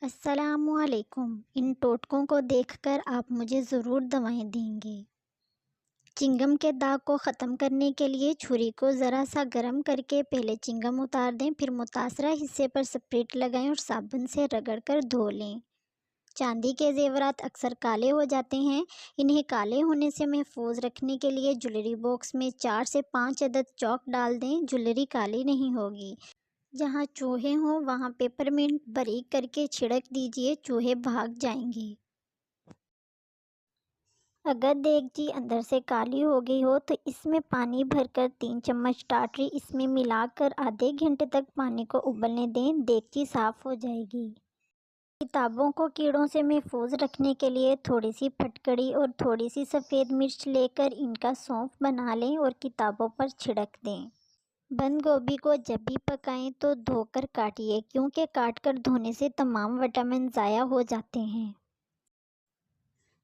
السلام علیکم۔ ان ٹوٹکوں کو دیکھ کر آپ مجھے ضرور دعائیں دیں گے۔ چنگم کے داغ کو ختم کرنے کے لیے چھری کو ذرا سا گرم کر کے پہلے چنگم اتار دیں، پھر متاثرہ حصے پر اسپریٹ لگائیں اور صابن سے رگڑ کر دھو لیں۔ چاندی کے زیورات اکثر کالے ہو جاتے ہیں۔ انہیں کالے ہونے سے محفوظ رکھنے کے لیے جویلری باکس میں 4 سے 5 عدد چاک ڈال دیں، جویلری کالی نہیں ہوگی۔ جہاں چوہے ہوں وہاں پیپرمنٹ باریک کر کے چھڑک دیجیے، چوہے بھاگ جائیں گے۔ اگر دیگچی اندر سے کالی ہو گئی ہو تو اس میں پانی بھر کر 3 چمچ ٹاٹری اس میں ملا کر آدھے گھنٹے تک پانی کو ابلنے دیں، دیگچی صاف ہو جائے گی۔ کتابوں کو کیڑوں سے محفوظ رکھنے کے لیے تھوڑی سی پھٹکڑی اور تھوڑی سی سفید مرچ لے کر ان کا سونف بنا لیں اور کتابوں پر چھڑک دیں۔ بند گوبھی کو جب بھی پکائیں تو دھو کر کاٹیے، کیونکہ کاٹ کر دھونے سے تمام وٹامن ضائع ہو جاتے ہیں۔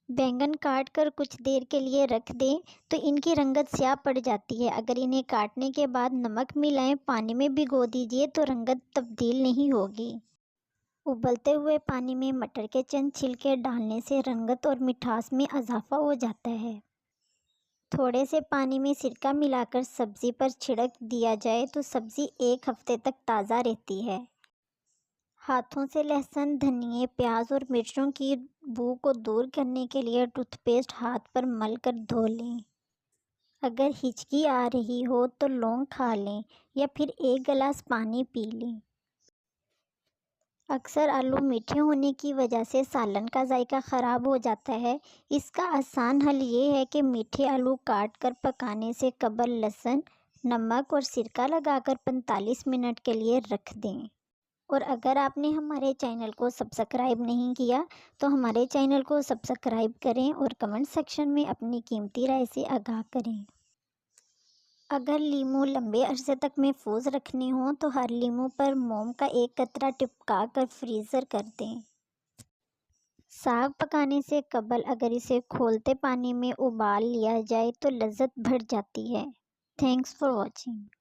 بینگن کاٹ کر کچھ دیر کے لیے رکھ دیں تو ان کی رنگت سیاہ پڑ جاتی ہے۔ اگر انہیں کاٹنے کے بعد نمک ملائیں پانی میں بھگو دیجیے تو رنگت تبدیل نہیں ہوگی۔ ابلتے ہوئے پانی میں مٹر کے چند چھلکے ڈالنے سے رنگت اور مٹھاس میں اضافہ ہو جاتا ہے۔ تھوڑے سے پانی میں سرکہ ملا کر سبزی پر چھڑک دیا جائے تو سبزی 1 ہفتے تک تازہ رہتی ہے۔ ہاتھوں سے لہسن، دھنیا، پیاز اور مرچوں کی بو کو دور کرنے کے لیے ٹوتھ پیسٹ ہاتھ پر مل کر دھو لیں۔ اگر ہچکی آ رہی ہو تو لونگ کھا لیں یا پھر 1 گلاس پانی پی لیں۔ اکثر آلو میٹھے ہونے کی وجہ سے سالن کا ذائقہ خراب ہو جاتا ہے۔ اس کا آسان حل یہ ہے کہ میٹھے آلو کاٹ کر پکانے سے قبل لہسن، نمک اور سرکہ لگا کر 45 منٹ کے لیے رکھ دیں۔ اور اگر آپ نے ہمارے چینل کو سبسکرائب نہیں کیا تو ہمارے چینل کو سبسکرائب کریں اور کمنٹ سیکشن میں اپنی قیمتی رائے سے آگاہ کریں۔ اگر لیموں لمبے عرصے تک محفوظ رکھنے ہوں تو ہر لیموں پر موم کا 1 قطرہ ٹپکا کر فریزر کر دیں۔ ساگ پکانے سے قبل اگر اسے کھولتے پانی میں ابال لیا جائے تو لذت بڑھ جاتی ہے۔ Thanks for watching.